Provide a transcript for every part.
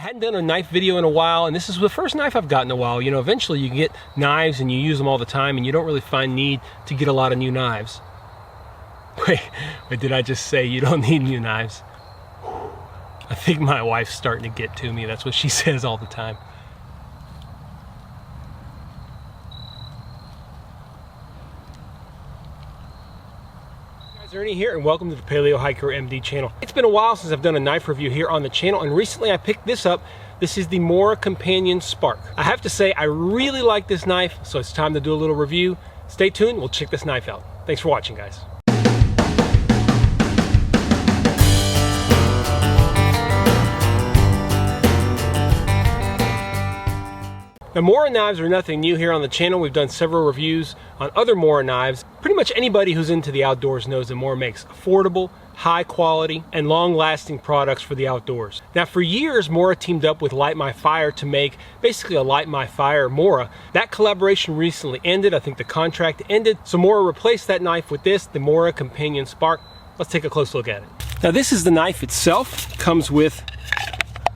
hadn't done a knife video in a while, and this is the first knife I've gotten in a while. You know, eventually you get knives and you use them all the time and you don't really find need to get a lot of new knives. Wait, did I just say you don't need new knives? I think my wife's starting to get to me. That's what she says all the time. Ernie here, and welcome to the Paleo Hiker MD channel. It's been a while since I've done a knife review here on the channel, and recently I picked this up. This is the Mora Companion Spark. I have to say I really like this knife, so it's time to do a little review. Stay tuned, we'll check this knife out. Thanks for watching, guys. Now, Mora knives are nothing new here on the channel. We've done several reviews on other Mora knives. Pretty much anybody who's into the outdoors knows that Mora makes affordable, high quality, and long-lasting products for the outdoors. Now, for years, Mora teamed up with Light My Fire to make basically a Light My Fire Mora. That collaboration recently ended. I think the contract ended. So Mora replaced that knife with this, the Mora Companion Spark. Let's take a close look at it. Now, this is the knife itself. It comes with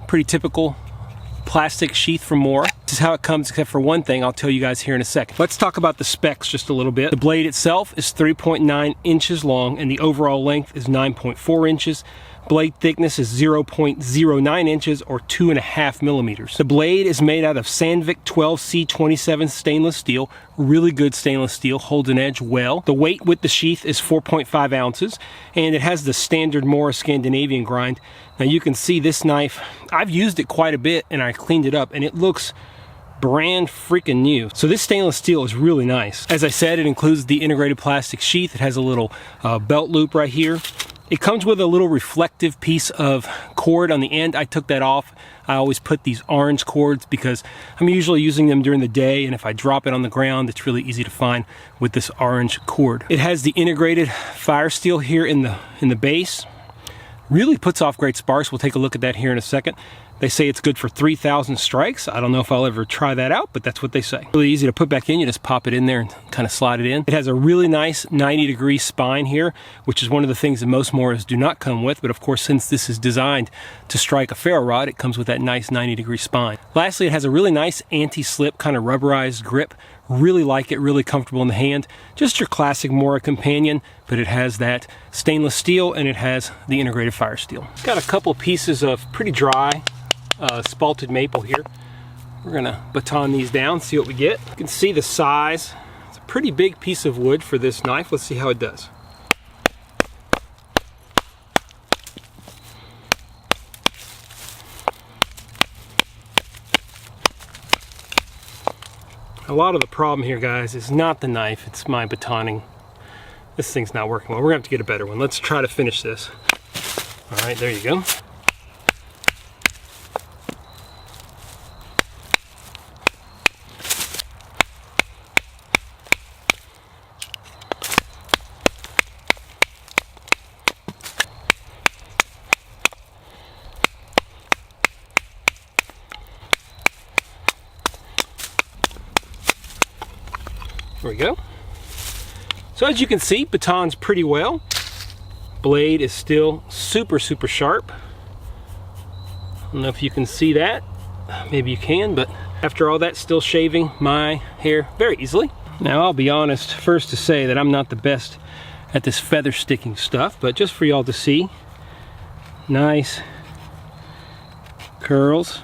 pretty typical plastic sheath from Mora. This is how it comes, except for one thing I'll tell you guys here in a second. Let's talk about the specs just a little bit. The blade itself is 3.9 inches long and the overall length is 9.4 inches. Blade thickness is 0.09 inches or 2.5 millimeters. The blade is made out of Sandvik 12C27 stainless steel, really good stainless steel, holds an edge well. The weight with the sheath is 4.5 ounces, and it has the standard Mora Scandinavian grind. Now you can see this knife, I've used it quite a bit and I cleaned it up and it looks brand freaking new. So this stainless steel is really nice. As I said, it includes the integrated plastic sheath. It has a little belt loop right here. It comes with a little reflective piece of cord on the end. I took that off. I always put these orange cords because I'm usually using them during the day, and if I drop it on the ground, it's really easy to find with this orange cord. It has the integrated fire steel here in the base. Really puts off great sparks. We'll take a look at that here in a second. They say it's good for 3,000 strikes. I don't know if I'll ever try that out, but that's what they say. Really easy to put back in. You just pop it in there and kind of slide it in. It has a really nice 90-degree spine here, which is one of the things that most Moras do not come with. But of course, since this is designed to strike a ferro rod, it comes with that nice 90-degree spine. Lastly, it has a really nice anti-slip kind of rubberized grip. Really like it, really comfortable in the hand. Just your classic Mora Companion, but it has that stainless steel and it has the integrated fire steel. It's got a couple pieces of pretty dry spalted maple here. We're gonna baton these down, see what we get. You can see the size. It's a pretty big piece of wood for this knife. Let's see how it does. A lot of the problem here, guys, is not the knife, it's my batoning. This thing's not working well. We're gonna have to get a better one. Let's try to finish this. All right, there you go. There we go. So as you can see, batons pretty well. Blade is still super sharp. I don't know if you can see that. Maybe you can, but after all that, still shaving my hair very easily. Now I'll be honest, first to say that I'm not the best at this feather sticking stuff, but just for y'all to see, nice curls.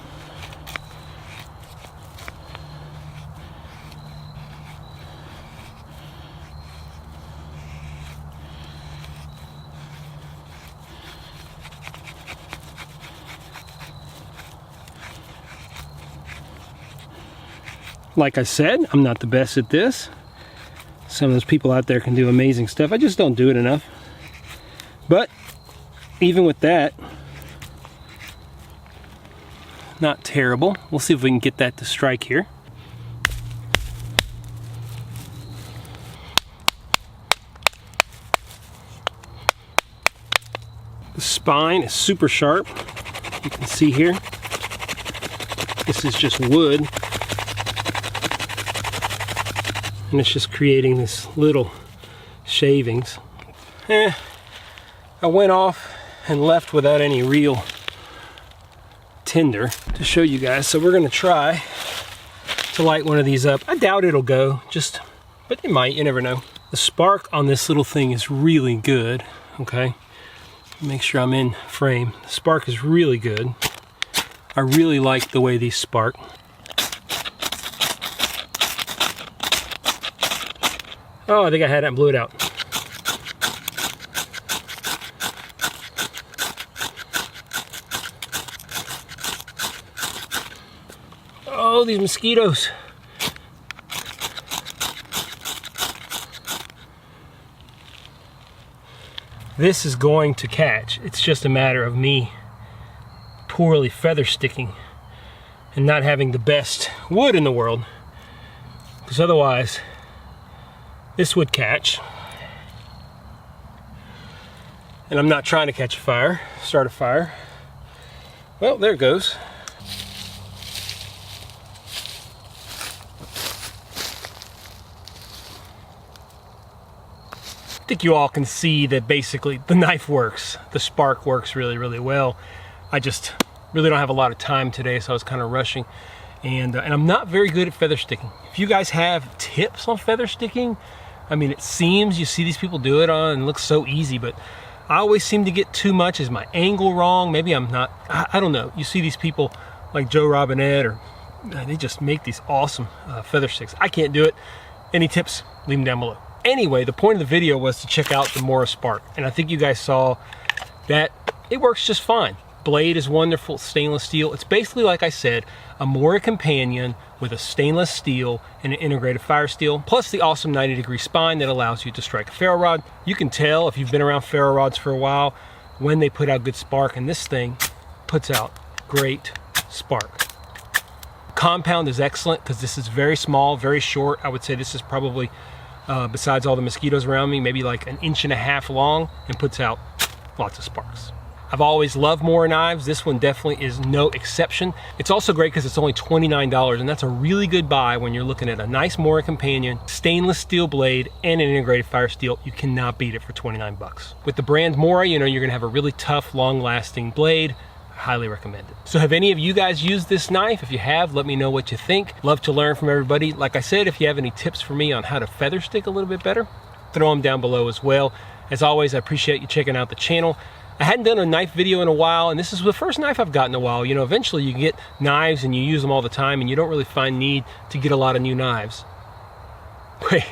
Like I said, I'm not the best at this. Some of those people out there can do amazing stuff. I just don't do it enough. But even with that, not terrible. We'll see if we can get that to strike here. The spine is super sharp. You can see here. This is just wood. And it's just creating this little shavings. I went off and left without any real tinder to show you guys. So we're gonna try to light one of these up. I doubt it'll go, but it might, you never know. The spark on this little thing is really good, okay? Make sure I'm in frame. The spark is really good. I really like the way these spark. Oh, I think I had that and blew it out. Oh, these mosquitoes. This is going to catch. It's just a matter of me poorly feather sticking and not having the best wood in the world, because otherwise this would catch. And I'm not trying to catch a fire, start a fire. Well, there it goes. I think you all can see that basically the knife works. The spark works really, really well. I just really don't have a lot of time today, so I was kind of rushing. And I'm not very good at feather sticking. If you guys have tips on feather sticking, I mean, it seems you see these people do it on and it looks so easy, but I always seem to get too much. Is my angle wrong? Maybe I'm not, I don't know. You see these people like Joe Robinette, or they just make these awesome feather sticks. I can't do it. Any tips? Leave them down below. Anyway, the point of the video was to check out the Mora Spark, and I think you guys saw that it works just fine. Blade is wonderful, stainless steel. It's basically, like I said, a Mora companion with a stainless steel and an integrated fire steel, plus the awesome 90-degree spine that allows you to strike a ferro rod. You can tell if you've been around ferro rods for a while when they put out good spark, and this thing puts out great spark. Compound is excellent because this is very small, very short. I would say this is probably, besides all the mosquitoes around me, maybe like 1.5 inches long, and puts out lots of sparks. I've always loved Mora knives. This one definitely is no exception. It's also great because it's only $29, and that's a really good buy when you're looking at a nice Mora companion, stainless steel blade, and an integrated fire steel. You cannot beat it for 29 bucks. With the brand Mora, you know you're gonna have a really tough, long-lasting blade. I highly recommend it. So have any of you guys used this knife? If you have, let me know what you think. Love to learn from everybody. Like I said, if you have any tips for me on how to feather stick a little bit better, throw them down below as well. As always, I appreciate you checking out the channel. I hadn't done a knife video in a while, and this is the first knife I've gotten in a while. You know, eventually you get knives and you use them all the time, and you don't really find need to get a lot of new knives. Wait,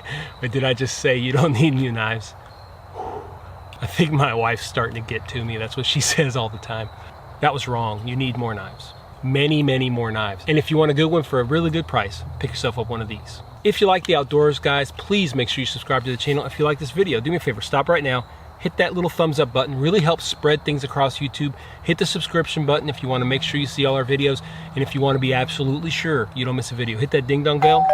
did I just say you don't need new knives? I think my wife's starting to get to me. That's what she says all the time. That was wrong. You need more knives. Many, many more knives. And if you want a good one for a really good price, pick yourself up one of these. If you like the outdoors, guys, please make sure you subscribe to the channel. If you like this video, do me a favor, stop right now. Hit that little thumbs up button. Really helps spread things across YouTube. Hit the subscription button if you want to make sure you see all our videos. And if you want to be absolutely sure you don't miss a video, hit that ding dong bell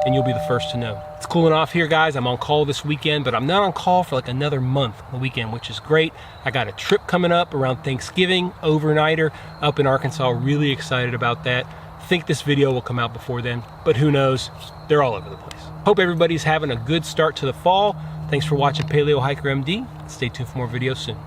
and you'll be the first to know. It's cooling off here, guys. I'm on call this weekend, but I'm not on call for like another month on the weekend, which is great. I got a trip coming up around Thanksgiving, overnighter up in Arkansas. Really excited about that. Think this video will come out before then, but who knows? They're all over the place. Hope everybody's having a good start to the fall. Thanks for watching Paleo Hiker MD. Stay tuned for more videos soon.